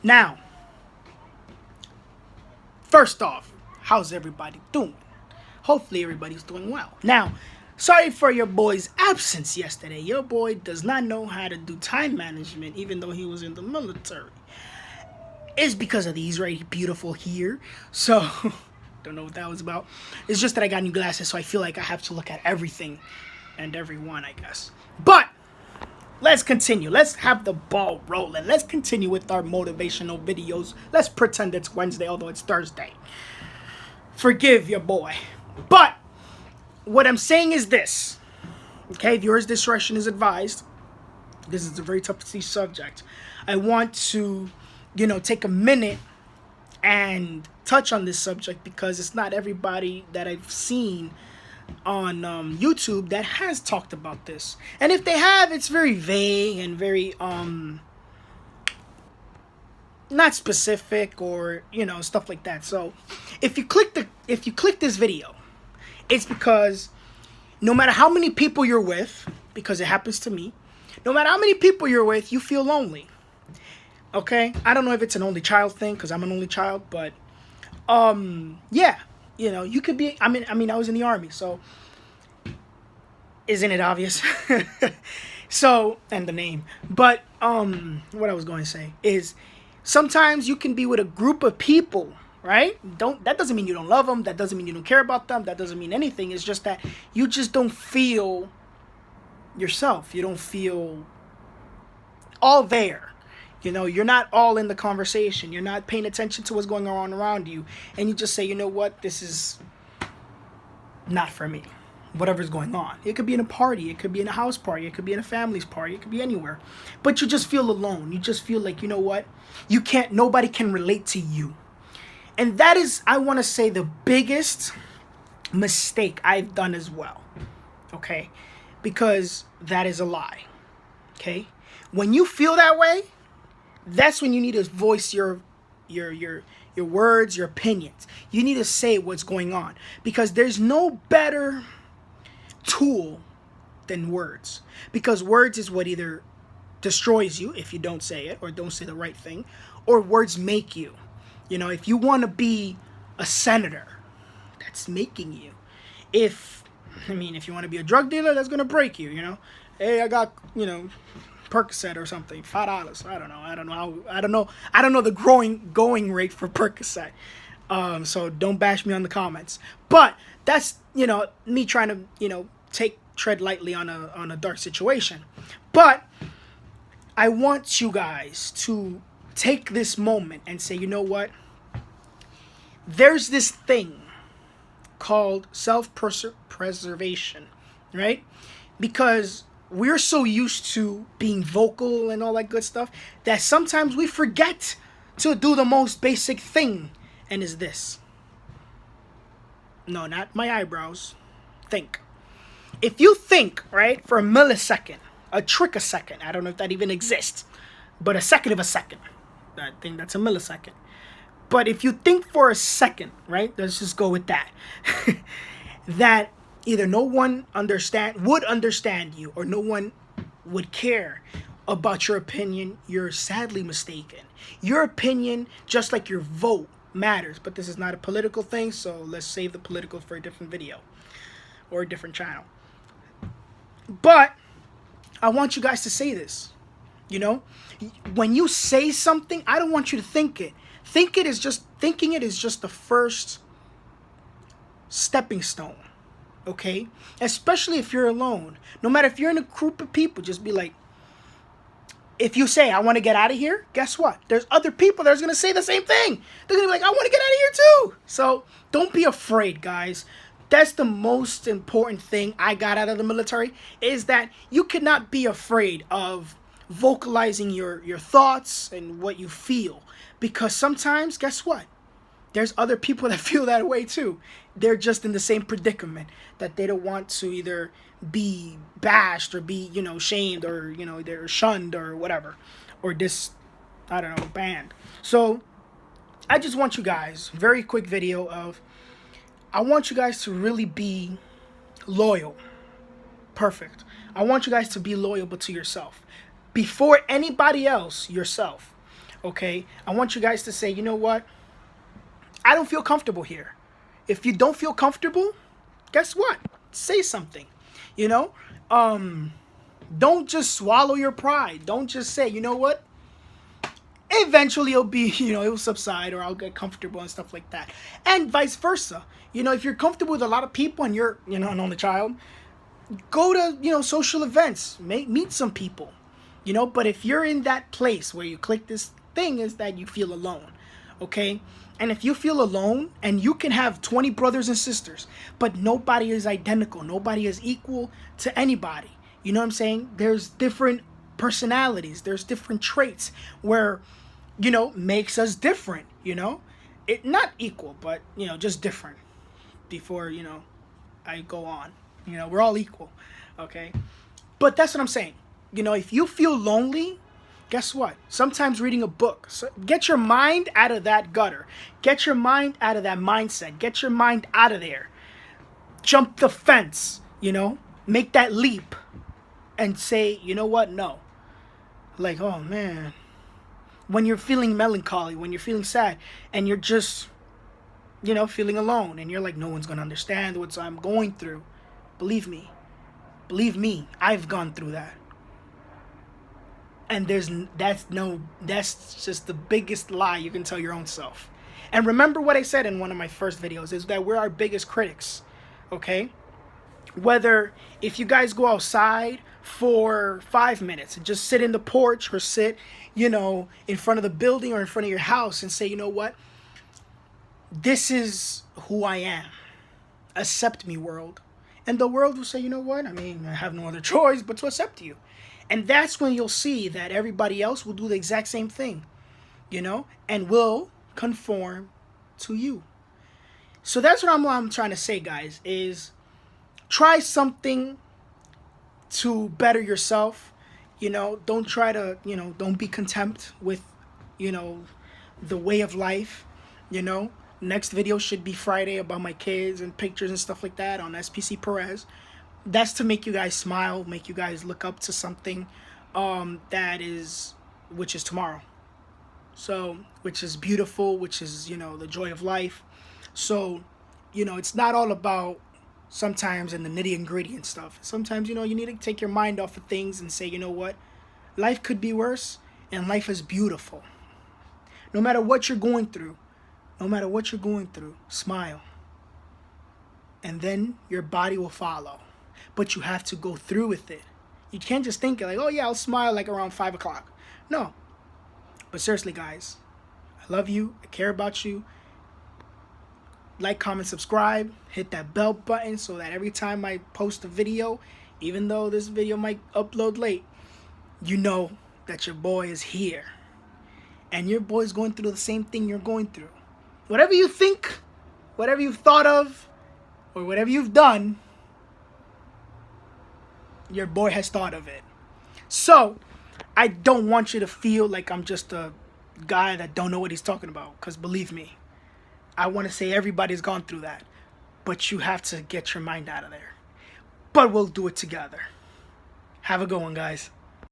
Now, first off, how's everybody doing? Hopefully everybody's doing well. Now, sorry for your boy's absence yesterday. Your boy does not know how to do time management even though he was in the military. It's because of these right beautiful here. So, don't know what that was about. It's just that I got new glasses, so I feel like I have to look at everything and everyone, I guess. But let's continue. Let's have the ball rolling. Let's continue with our motivational videos. Let's pretend it's Wednesday, although it's Thursday. Forgive your boy. But what I'm saying is this. Okay, viewers' discretion is advised. This is a very touchy subject. I want to, take a minute and touch on this subject because it's not everybody that I've seen on YouTube that has talked about this. And if they have, it's very vague and very not specific or stuff like that. So if you click this video, it's because no matter how many people you're with, because it happens to me, no matter how many people you're with, you feel lonely. Okay? I don't know if it's an only child thing because I'm an only child, but yeah, you could be. I mean, I was in the army, so isn't it obvious? So, and the name. But what I was going to say is sometimes you can be with a group of people, right? That doesn't mean you don't love them. That doesn't mean you don't care about them. That doesn't mean anything. It's just that you just don't feel yourself. You don't feel all there. You're not all in the conversation. You're not paying attention to what's going on around you. And you just say, you know what? This is not for me. Whatever's going on. It could be in a party. It could be in a house party. It could be in a family's party. It could be anywhere. But you just feel alone. You just feel like, you know what? Nobody can relate to you. And that is, I want to say, the biggest mistake I've done as well. Okay? Because that is a lie. Okay? When you feel that way, that's when you need to voice your words, your opinions. You need to say what's going on. Because there's no better tool than words. Because words is what either destroys you if you don't say it or don't say the right thing, or words make you. If you want to be a senator, that's making you. If you want to be a drug dealer, that's going to break you, Hey, I got, Percocet or something, $5. I don't know the going rate for Percocet. So don't bash me on the comments. But that's me trying to tread lightly on a dark situation. But I want you guys to take this moment and say, you know what? There's this thing called self-preservation, right? Because we're so used to being vocal and all that good stuff that sometimes we forget to do the most basic thing, and is this. No, not my eyebrows. Think. If you think, right, for a millisecond, a tricosecond, I don't know if that even exists, but a second of a second, I think that's a millisecond. But if you think for a second, right, let's just go with that, that either no one would understand you or no one would care about your opinion, you're sadly mistaken. Your opinion, just like your vote, matters. But this is not a political thing, so let's save the political for a different video or a different channel. But I want you guys to say this. When you say something, I don't want you to think it. Thinking it is just the first stepping stone. Okay? Especially if you're alone. No matter if you're in a group of people, just be like, if you say, I want to get out of here, guess what? There's other people that's going to say the same thing. They're going to be like, I want to get out of here too. So don't be afraid, guys. That's the most important thing I got out of the military, is that you cannot be afraid of vocalizing your thoughts and what you feel. Because sometimes, guess what? There's other people that feel that way too. They're just in the same predicament, that they don't want to either be bashed or be, shamed, or, they're shunned or whatever, or banned. So I just want you guys, very quick video of, I want you guys to really be loyal. Perfect. I want you guys to be loyal, but to yourself. Before anybody else, yourself. Okay? I want you guys to say, you know what? I don't feel comfortable here. If you don't feel comfortable, guess what? Say something. You know? Don't just swallow your pride. Don't just say, you know what? Eventually it'll be, it'll subside, or I'll get comfortable and stuff like that. And vice versa. If you're comfortable with a lot of people and you're, an only child, go to, social events, meet some people, but if you're in that place where you click this thing, is that you feel alone. Okay? And if you feel alone, and you can have 20 brothers and sisters, but nobody is identical, nobody is equal to anybody. You know what I'm saying? There's different personalities, there's different traits where, makes us different, it not equal, but just different. Before I go on, we're all equal. Okay? But that's what I'm saying. If you feel lonely, guess what? Sometimes reading a book. So get your mind out of that gutter. Get your mind out of that mindset. Get your mind out of there. Jump the fence, Make that leap and say, you know what? No. Like, oh man. When you're feeling melancholy, when you're feeling sad, and you're just, feeling alone, and you're like, no one's going to understand what I'm going through. Believe me. Believe me, I've gone through that. And that's just the biggest lie you can tell your own self. And remember what I said in one of my first videos, is that we're our biggest critics. Okay? Whether if you guys go outside for 5 minutes and just sit in the porch, or sit, in front of the building or in front of your house, and say, you know what? This is who I am. Accept me, world. And the world will say, you know what? I mean, I have no other choice but to accept you. And that's when you'll see that everybody else will do the exact same thing, and will conform to you. So that's what I'm trying to say, guys, is try something to better yourself. Don't try to, don't be content with, the way of life. Next video should be Friday, about my kids and pictures and stuff like that, on SPC Perez. That's to make you guys smile, make you guys look up to something, which is tomorrow. So, which is beautiful, which is, the joy of life. So, it's not all about sometimes in the nitty and gritty and stuff. Sometimes, you need to take your mind off of things and say, you know what? Life could be worse, and life is beautiful. No matter what you're going through, smile. And then your body will follow. But you have to go through with it. You can't just think like, oh yeah, I'll smile like around 5 o'clock. No. But seriously, guys, I love you. I care about you. Like, comment, subscribe. Hit that bell button so that every time I post a video, even though this video might upload late, you know that your boy is here. And your boy's going through the same thing you're going through. Whatever you think, whatever you've thought of, or whatever you've done, your boy has thought of it. So, I don't want you to feel like I'm just a guy that don't know what he's talking about. Because believe me, I want to say everybody's gone through that. But you have to get your mind out of there. But we'll do it together. Have a good one, guys.